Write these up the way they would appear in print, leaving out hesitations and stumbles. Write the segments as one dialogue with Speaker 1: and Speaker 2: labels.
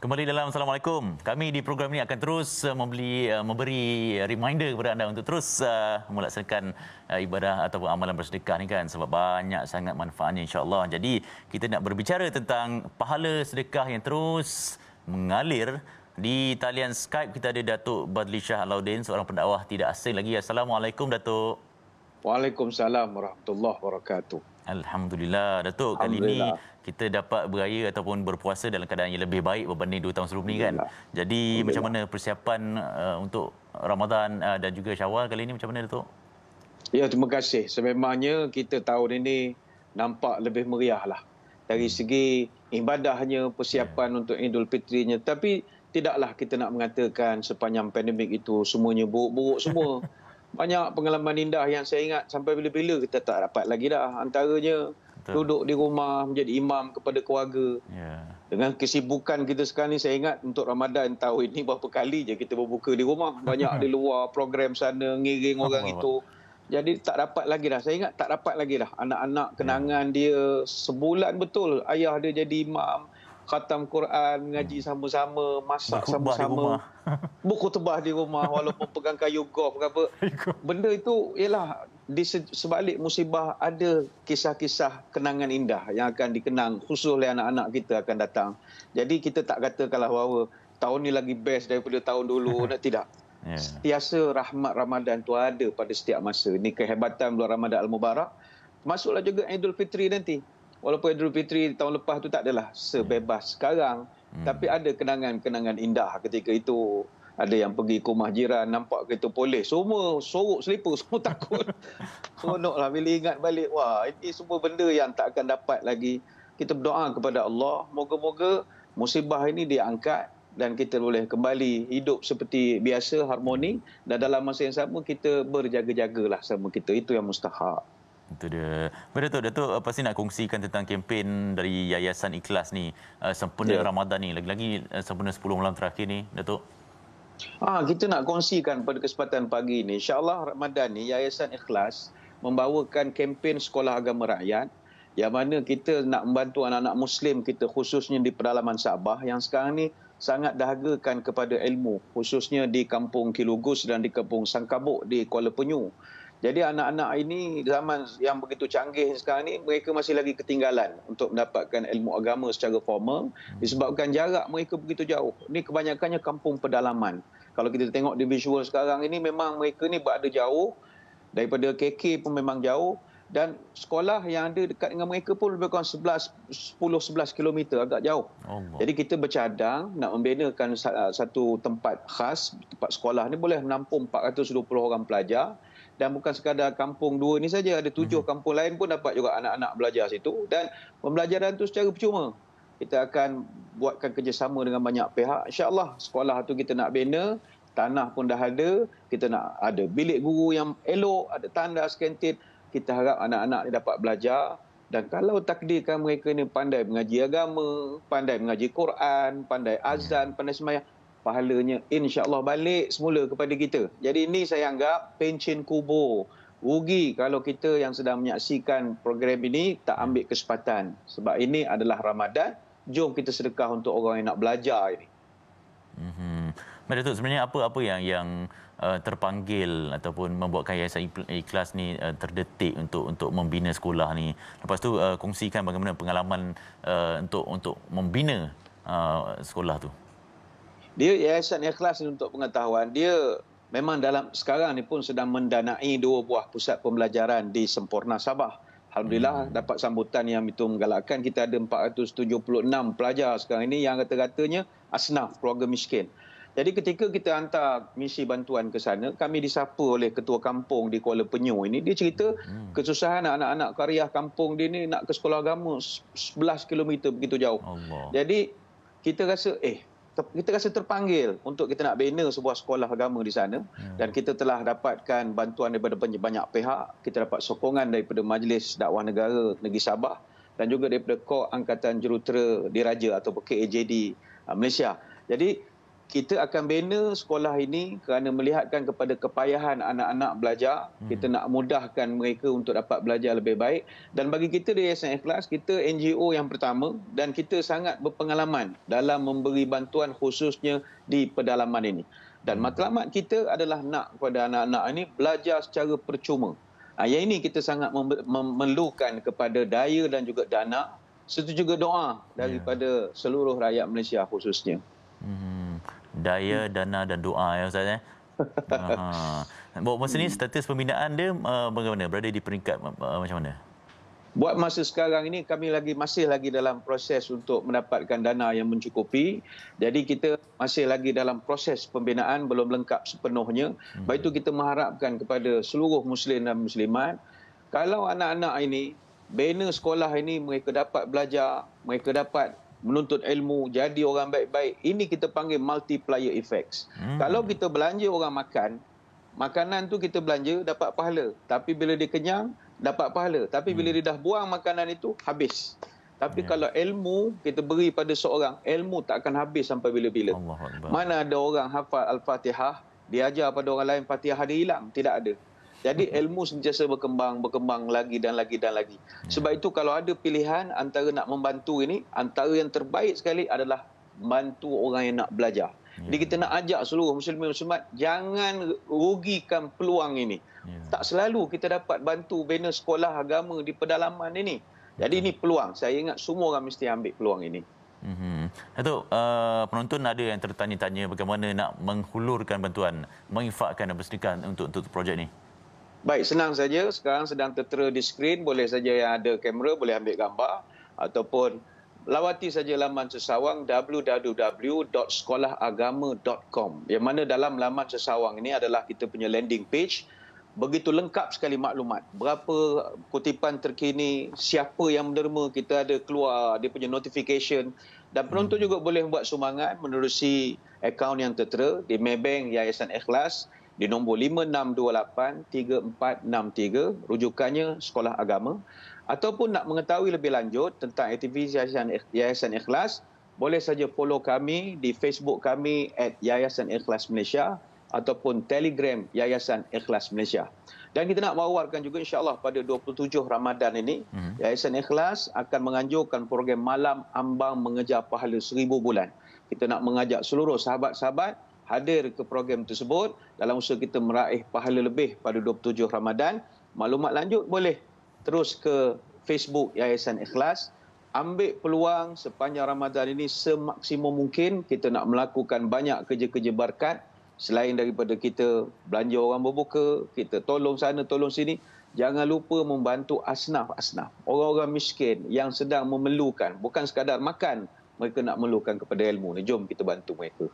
Speaker 1: Kembali dalam Assalamualaikum. Kami di program ini akan terus memberi reminder kepada anda untuk terus melaksanakan ibadah ataupun amalan bersedekah ni kan, sebab banyak sangat manfaatnya insya-Allah. Jadi kita nak berbicara tentang pahala sedekah yang terus mengalir. Di talian Skype kita ada Datuk Badli Shah Alauddin, seorang pendakwah tidak asing lagi. Assalamualaikum Datuk.
Speaker 2: Waalaikumsalam warahmatullahi wabarakatuh.
Speaker 1: Alhamdulillah Datuk, kali ini kita dapat beraya ataupun berpuasa dalam keadaan yang lebih baik berbanding 2 tahun sebelum ni kan. Jadi macam mana persiapan untuk Ramadan dan juga Syawal kali ini, macam mana Datuk?
Speaker 2: Ya, terima kasih. Sememangnya kita tahun ini nampak lebih meriah lah. Dari segi ibadahnya, persiapan untuk Idul Fitrinya. Tapi tidaklah kita nak mengatakan sepanjang pandemik itu semuanya buruk-buruk semua. Banyak pengalaman indah yang saya ingat sampai bila-bila kita tak dapat lagi dah. Antaranya duduk di rumah menjadi imam kepada keluarga. Dengan kesibukan kita sekarang ni, saya ingat untuk Ramadan tahun ini berapa kali je kita berbuka di rumah. Banyak di luar program sana, ngiring orang itu. Jadi tak dapat lagi dah. Saya ingat tak dapat lagi dah. Anak-anak kenangan dia sebulan betul. Ayah dia jadi imam. Khatam Quran, ngaji sama-sama, masak sama-sama, berkhutbah di rumah walaupun pegang kayu golf ke apa. Benda itu ialah di sebalik musibah ada kisah-kisah kenangan indah yang akan dikenang khusus oleh anak-anak kita akan datang. Jadi kita tak katakanlah bahawa tahun ni lagi best daripada tahun dulu, tidak. Sentiasa rahmat Ramadan tu ada pada setiap masa. Ini kehebatan bulan Ramadan Al-Mubarak. Masuklah juga Idul Fitri nanti. Walaupun Idul Fitri tahun lepas tu tak adalah sebebas sekarang, tapi ada kenangan-kenangan indah ketika itu. Ada yang pergi ke rumah jiran, nampak kereta polis, semua sorok selipar, semua takut. Seronoklah bila ingat balik, wah ini semua benda yang tak akan dapat lagi. Kita berdoa kepada Allah, moga-moga musibah ini diangkat dan kita boleh kembali hidup seperti biasa, harmoni, dan dalam masa yang sama kita berjaga-jagalah sama kita. Itu yang mustahak.
Speaker 1: Itu dia. Datuk pasti nak kongsikan tentang kempen dari Yayasan Ikhlas ni, sempena Ramadan ni, lagi-lagi sempena 10 malam terakhir ni, Datuk.
Speaker 2: Kita nak kongsikan pada kesempatan pagi ni, insya-Allah Ramadan ni Yayasan Ikhlas membawakan kempen Sekolah Agama Rakyat, yang mana kita nak membantu anak-anak Muslim kita khususnya di pedalaman Sabah yang sekarang ni sangat dahagakan kepada ilmu, khususnya di Kampung Kilugus dan di Kampung Sangkabuk di Kuala Penyu. Jadi anak-anak ini zaman yang begitu canggih sekarang ni, mereka masih lagi ketinggalan untuk mendapatkan ilmu agama secara formal disebabkan jarak mereka begitu jauh. Ini kebanyakannya kampung pedalaman. Kalau kita tengok di visual sekarang ini, memang mereka ni berada jauh. Daripada KK pun memang jauh. Dan sekolah yang ada dekat dengan mereka pun lebih kurang 10-11 km, agak jauh. Jadi kita bercadang nak membinakan satu tempat khas. Tempat sekolah ni boleh menampung 420 orang pelajar. Dan bukan sekadar kampung 2 ni saja, ada 7 kampung lain pun dapat juga anak-anak belajar situ. Dan pembelajaran itu secara percuma. Kita akan buatkan kerjasama dengan banyak pihak. InsyaAllah sekolah tu kita nak bina, tanah pun dah ada, kita nak ada bilik guru yang elok, ada tandas, kantin. Kita harap anak-anak ni dapat belajar. Dan kalau takdirkan mereka ni pandai mengaji agama, pandai mengaji Quran, pandai azan, pandai sembahyang, pahalanya insya-Allah balik semula kepada kita. Jadi ini saya anggap pencen kubur. Rugi kalau kita yang sedang menyaksikan program ini tak ambil kesempatan. Sebab ini adalah Ramadan, jom kita sedekah untuk orang yang nak belajar ini.
Speaker 1: Datuk, sebenarnya apa yang terpanggil ataupun membuatkan Yayasan Ikhlas ni terdetik untuk membina sekolah ni. Lepas tu kongsikan bagaimana pengalaman untuk membina sekolah tu.
Speaker 2: Dia Yayasan Ikhlas ni, untuk pengetahuan, dia memang dalam sekarang ni pun sedang mendanai 2 buah pusat pembelajaran di Sempurna Sabah. Alhamdulillah dapat sambutan yang itu menggalakkan. Kita ada 476 pelajar sekarang ini yang rata-ratanya asnaf, keluarga miskin. Jadi ketika kita hantar misi bantuan ke sana, kami disapa oleh ketua kampung di Kuala Penyu ini. Dia cerita kesusahan anak-anak karya kampung dia ni nak ke sekolah agama 11 km begitu jauh. Jadi kita rasa terpanggil untuk kita nak bina sebuah sekolah agama di sana. Dan kita telah dapatkan bantuan daripada banyak pihak. Kita dapat sokongan daripada Majlis Dakwah Negara Negeri Sabah dan juga daripada Kor Angkatan Jurutera Diraja atau KAJD Malaysia. Jadi kita akan bina sekolah ini kerana melihatkan kepada kepayahan anak-anak belajar. Kita nak mudahkan mereka untuk dapat belajar lebih baik. Dan bagi kita di Yayasan Ikhlas, kita NGO yang pertama dan kita sangat berpengalaman dalam memberi bantuan khususnya di pedalaman ini. Dan matlamat kita adalah nak kepada anak-anak ini belajar secara percuma. Yang ini kita sangat memerlukan kepada daya dan juga dana, serta juga doa daripada seluruh rakyat Malaysia khususnya.
Speaker 1: Daya, dana dan doa ya Ustaz. Masa ni status pembinaan dia bagaimana? Berada di peringkat macam mana?
Speaker 2: Buat masa sekarang ini kami masih lagi dalam proses untuk mendapatkan dana yang mencukupi. Jadi kita masih lagi dalam proses pembinaan, belum lengkap sepenuhnya. Baik itu kita mengharapkan kepada seluruh muslim dan muslimat, kalau anak-anak ini bina sekolah ini, mereka dapat belajar, mereka dapat menuntut ilmu, jadi orang baik-baik. Ini kita panggil multiplier effects. Kalau kita belanja orang makan, makanan tu kita belanja dapat pahala. Tapi bila dia kenyang, dapat pahala. Tapi bila dia dah buang makanan itu, habis. Tapi kalau ilmu kita beri pada seorang, ilmu tak akan habis sampai bila-bila. Mana ada orang hafal Al-Fatihah, dia ajar pada orang lain Fatihah dia hilang. Tidak ada. Jadi ilmu sentiasa berkembang lagi dan lagi dan lagi. Sebab itu kalau ada pilihan antara nak membantu ini, antara yang terbaik sekali adalah bantu orang yang nak belajar. Jadi kita nak ajak seluruh muslimin muslimat, jangan rugikan peluang ini. Tak selalu kita dapat bantu bina sekolah agama di pedalaman ini. Jadi ini peluang. Saya ingat semua orang mesti ambil peluang ini.
Speaker 1: Datuk, penonton ada yang tertanya-tanya bagaimana nak menghulurkan bantuan, menginfakkan dan bersedekah untuk projek ini.
Speaker 2: Baik, senang saja. Sekarang sedang tertera di skrin. Boleh saja yang ada kamera, boleh ambil gambar. Ataupun lawati saja laman sesawang www.sekolahagama.com. Yang mana dalam laman sesawang ini adalah kita punya landing page. Begitu lengkap sekali maklumat. Berapa kutipan terkini, siapa yang menderma, kita ada keluar dia punya notification. Dan penonton juga boleh buat sumbangan menerusi akaun yang tertera di Maybank Yayasan Ikhlas di nombor 56283463, rujukannya Sekolah Agama. Ataupun nak mengetahui lebih lanjut tentang aktiviti Yayasan Ikhlas, boleh saja follow kami di Facebook kami @Yayasan Ikhlas Malaysia ataupun Telegram Yayasan Ikhlas Malaysia. Dan kita nak mewawarkan juga insya-Allah pada 27 Ramadan ini, Yayasan Ikhlas akan menganjurkan program Malam Ambang Mengejar Pahala 1000 bulan. Kita nak mengajak seluruh sahabat-sahabat hadir ke program tersebut dalam usaha kita meraih pahala lebih pada 27 Ramadan. Maklumat lanjut boleh terus ke Facebook Yayasan Ikhlas. Ambil peluang sepanjang Ramadan ini semaksimum mungkin. Kita nak melakukan banyak kerja-kerja berkat. Selain daripada kita belanja orang berbuka, kita tolong sana, tolong sini. Jangan lupa membantu asnaf-asnaf. Orang-orang miskin yang sedang memerlukan. Bukan sekadar makan. Mereka nak memerlukan kepada ilmu. Jom kita bantu mereka.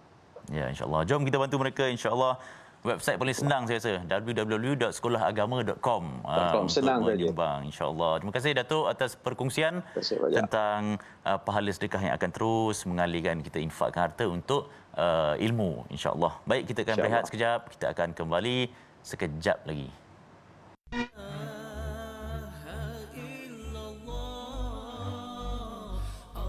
Speaker 1: Ya, insya-Allah. Jom kita bantu mereka insya-Allah. Website paling senang saya rasa www.sekolahagama.com.
Speaker 2: Senang saja.
Speaker 1: Insya-Allah. Terima kasih Datuk atas perkongsian tentang pahala sedekah yang akan terus mengalirkan kita infakkan harta untuk ilmu insya-Allah. Baik, kita akan berehat sekejap. Kita akan kembali sekejap lagi.